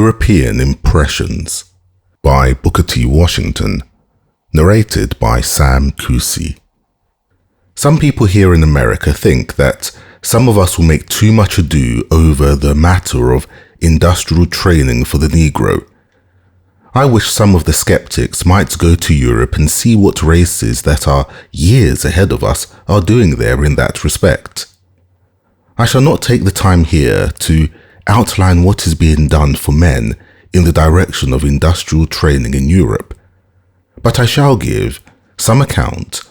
European Impressions by Booker T. Washington, narrated by Sam Kusi. Some people here in America think that some of us will make too much ado over the matter of industrial training for the Negro. I wish some of the skeptics might go to Europe and see what races that are years ahead of us are doing there in that respect. I shall not take the time here to outline what is being done for men in the direction of industrial training in Europe, but I shall give some account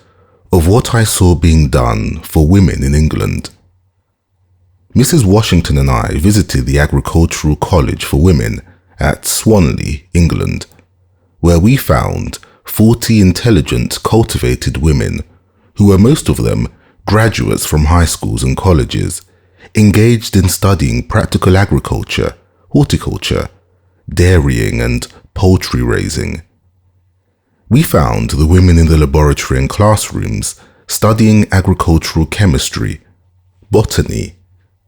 of what I saw being done for women in England. Mrs. Washington and I visited the Agricultural College for Women at Swanley, England, where we found 40 intelligent, cultivated women, who were most of them graduates from high schools and colleges, engaged in studying practical agriculture, horticulture, dairying and poultry raising. We found the women in the laboratory and classrooms studying agricultural chemistry, botany,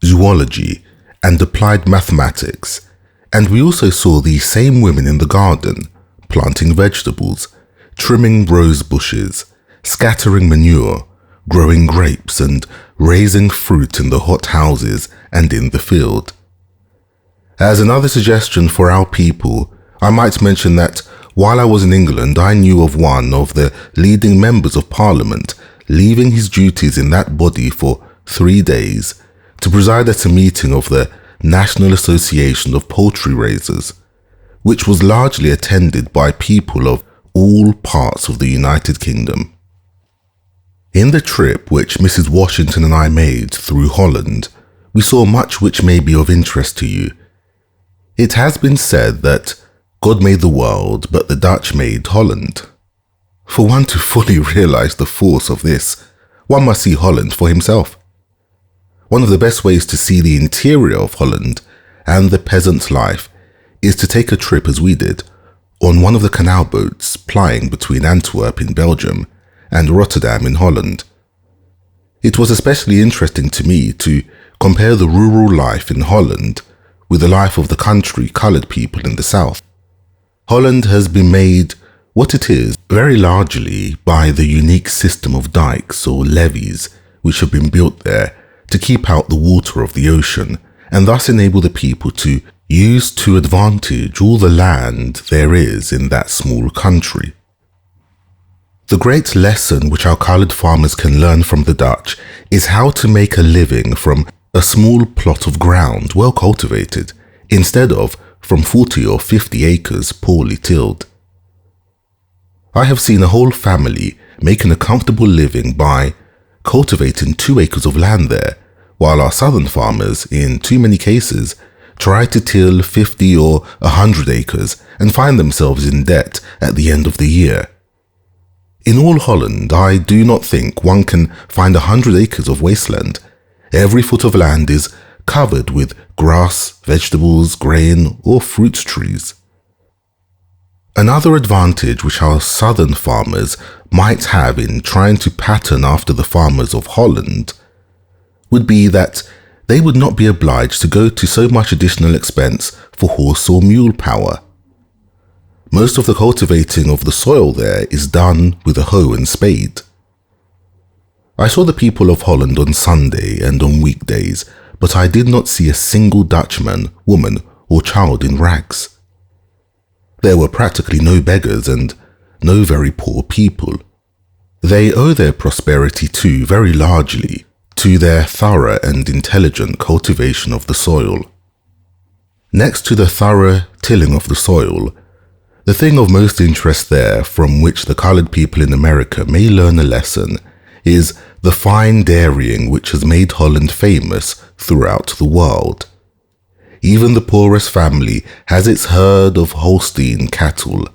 zoology, and applied mathematics, and we also saw these same women in the garden, planting vegetables, trimming rose bushes, scattering manure, growing grapes, and raising fruit in the hot houses and in the field. As another suggestion for our people, I might mention that while I was in England, I knew of one of the leading members of Parliament leaving his duties in that body for 3 days to preside at a meeting of the National Association of Poultry Raisers, which was largely attended by people of all parts of the United Kingdom. In the trip which Mrs. Washington and I made through Holland, we saw much which may be of interest to you. It has been said that God made the world, but the Dutch made Holland. For one to fully realize the force of this, one must see Holland for himself. One of the best ways to see the interior of Holland and the peasant life is to take a trip as we did, on one of the canal boats plying between Antwerp in Belgium and Rotterdam in Holland. It was especially interesting to me to compare the rural life in Holland with the life of the country coloured people in the south. Holland has been made what it is very largely by the unique system of dikes or levees which have been built there to keep out the water of the ocean and thus enable the people to use to advantage all the land there is in that small country. The great lesson which our coloured farmers can learn from the Dutch is how to make a living from a small plot of ground well cultivated, instead of from 40 or 50 acres poorly tilled. I have seen a whole family making a comfortable living by cultivating 2 acres of land there, while our southern farmers, in too many cases, try to till 50 or 100 acres and find themselves in debt at the end of the year. In all Holland, I do not think one can find 100 acres of wasteland. Every foot of land is covered with grass, vegetables, grain, or fruit trees. Another advantage which our southern farmers might have in trying to pattern after the farmers of Holland would be that they would not be obliged to go to so much additional expense for horse or mule power. Most of the cultivating of the soil there is done with a hoe and spade. I saw the people of Holland on Sunday and on weekdays, but I did not see a single Dutchman, woman, or child in rags. There were practically no beggars and no very poor people. They owe their prosperity too very largely to their thorough and intelligent cultivation of the soil. Next to the thorough tilling of the soil, the thing of most interest there, from which the coloured people in America may learn a lesson, is the fine dairying which has made Holland famous throughout the world. Even the poorest family has its herd of Holstein cattle,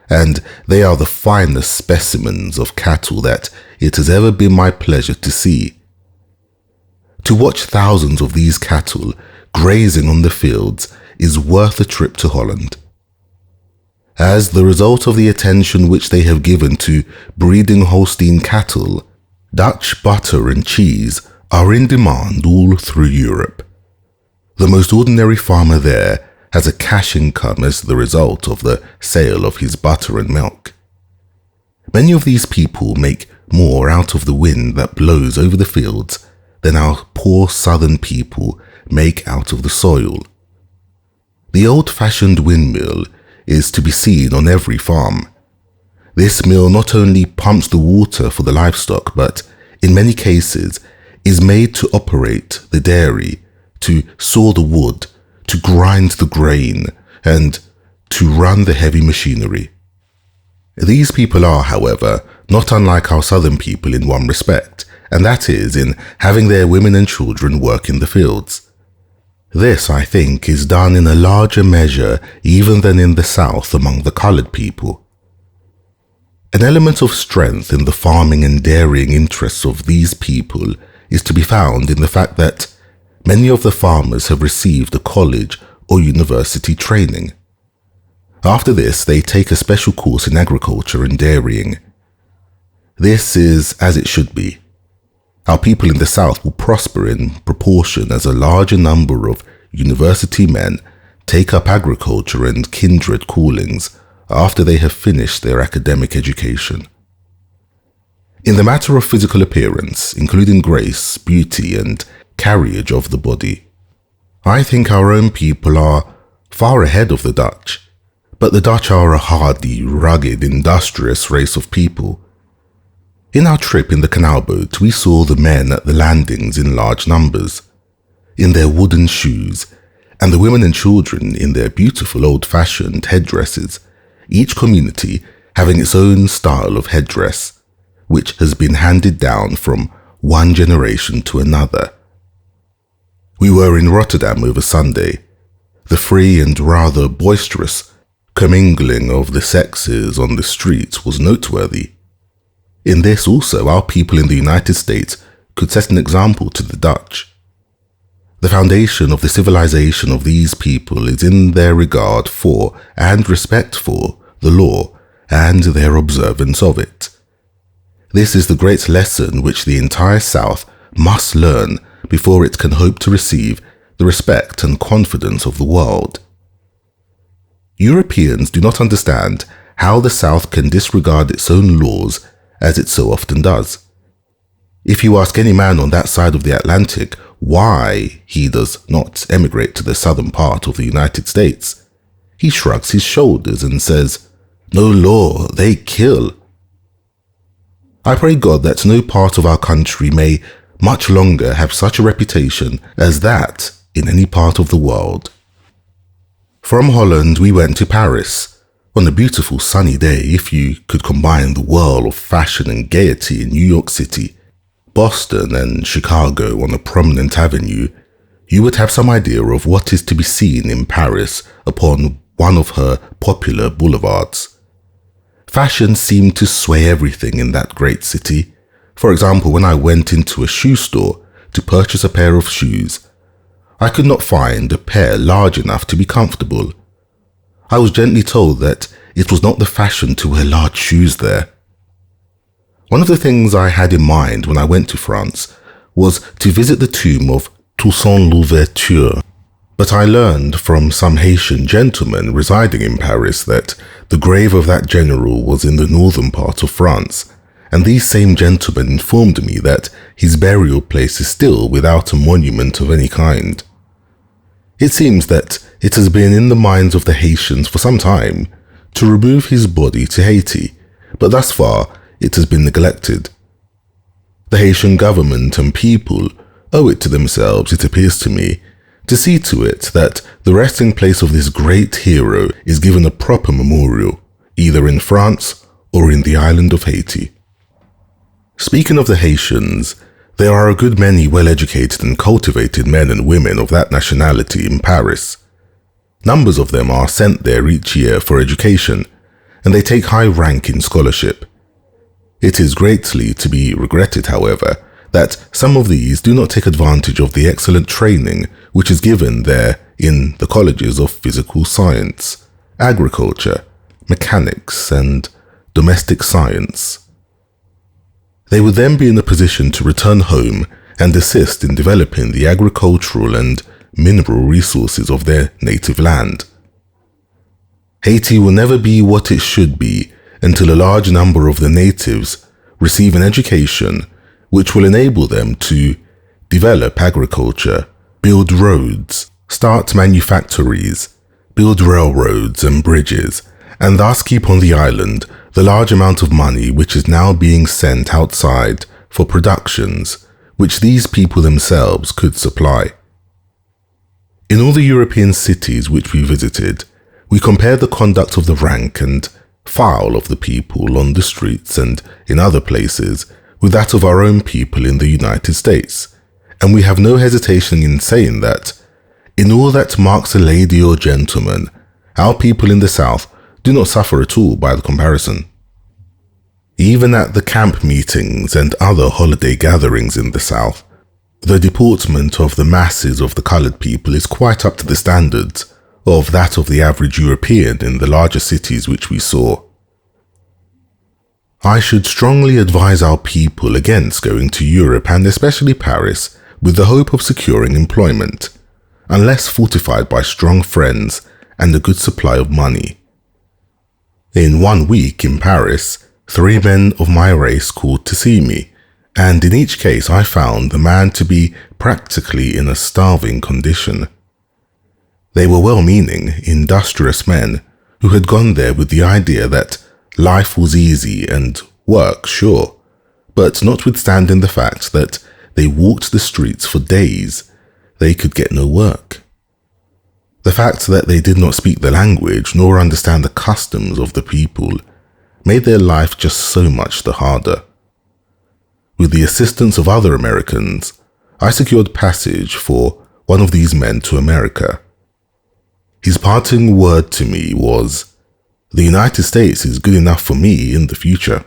and they are the finest specimens of cattle that it has ever been my pleasure to see. To watch thousands of these cattle grazing on the fields is worth a trip to Holland. As the result of the attention which they have given to breeding Holstein cattle, Dutch butter and cheese are in demand all through Europe. The most ordinary farmer there has a cash income as the result of the sale of his butter and milk. Many of these people make more out of the wind that blows over the fields than our poor southern people make out of the soil. The old-fashioned windmill is to be seen on every farm. This mill not only pumps the water for the livestock, but in many cases is made to operate the dairy, to saw the wood, to grind the grain, and to run the heavy machinery. These people are, however, not unlike our southern people in one respect, and that is in having their women and children work in the fields. This, I think, is done in a larger measure even than in the South among the colored people. An element of strength in the farming and dairying interests of these people is to be found in the fact that many of the farmers have received a college or university training. After this, they take a special course in agriculture and dairying. This is as it should be. Our people in the South will prosper in proportion as a larger number of university men take up agriculture and kindred callings after they have finished their academic education. In the matter of physical appearance, including grace, beauty, and carriage of the body, I think our own people are far ahead of the Dutch. But the Dutch are a hardy, rugged, industrious race of people. In our trip in the canal boat, we saw the men at the landings in large numbers, in their wooden shoes, and the women and children in their beautiful old-fashioned headdresses, each community having its own style of headdress, which has been handed down from one generation to another. We were in Rotterdam over Sunday. The free and rather boisterous commingling of the sexes on the streets was noteworthy. In this also, our people in the United States could set an example to the Dutch. The foundation of the civilization of these people is in their regard for and respect for the law and their observance of it. This is the great lesson which the entire South must learn before it can hope to receive the respect and confidence of the world. Europeans do not understand how the South can disregard its own laws as it so often does. If you ask any man on that side of the Atlantic why he does not emigrate to the southern part of the United States, he shrugs his shoulders and says, "No law, they kill." I pray God that no part of our country may much longer have such a reputation as that in any part of the world. From Holland we went to Paris, on a beautiful sunny day. If you could combine the whirl of fashion and gaiety in New York City, Boston and Chicago on a prominent avenue, you would have some idea of what is to be seen in Paris upon one of her popular boulevards. Fashion seemed to sway everything in that great city. For example, when I went into a shoe store to purchase a pair of shoes, I could not find a pair large enough to be comfortable. I was gently told that it was not the fashion to wear large shoes there. One of the things I had in mind when I went to France was to visit the tomb of Toussaint Louverture, but I learned from some Haitian gentlemen residing in Paris that the grave of that general was in the northern part of France, and these same gentlemen informed me that his burial place is still without a monument of any kind. It seems that it has been in the minds of the Haitians for some time to remove his body to Haiti, but thus far it has been neglected. The Haitian government and people owe it to themselves, it appears to me, to see to it that the resting place of this great hero is given a proper memorial, either in France or in the island of Haiti. Speaking of the Haitians, there are a good many well-educated and cultivated men and women of that nationality in Paris. Numbers of them are sent there each year for education, and they take high rank in scholarship. It is greatly to be regretted, however, that some of these do not take advantage of the excellent training which is given there in the colleges of physical science, agriculture, mechanics, and domestic science. They would then be in a position to return home and assist in developing the agricultural and mineral resources of their native land. Haiti will never be what it should be until a large number of the natives receive an education which will enable them to develop agriculture, build roads, start manufactories, build railroads and bridges, and thus keep on the island the large amount of money which is now being sent outside for productions which these people themselves could supply. In all the European cities which we visited, we compared the conduct of the rank and file of the people on the streets and in other places with that of our own people in the United States, and we have no hesitation in saying that, in all that marks a lady or gentleman, our people in the South do not suffer at all by the comparison. Even at the camp meetings and other holiday gatherings in the South, the deportment of the masses of the colored people is quite up to the standards of that of the average European in the larger cities which we saw. I should strongly advise our people against going to Europe and especially Paris with the hope of securing employment, unless fortified by strong friends and a good supply of money. In 1 week in Paris, 3 men of my race called to see me, and in each case I found the man to be practically in a starving condition. They were well-meaning, industrious men who had gone there with the idea that life was easy and work sure, but notwithstanding the fact that they walked the streets for days, they could get no work. The fact that they did not speak the language nor understand the customs of the people made their life just so much the harder. With the assistance of other Americans, I secured passage for one of these men to America. His parting word to me was, "The United States is good enough for me in the future."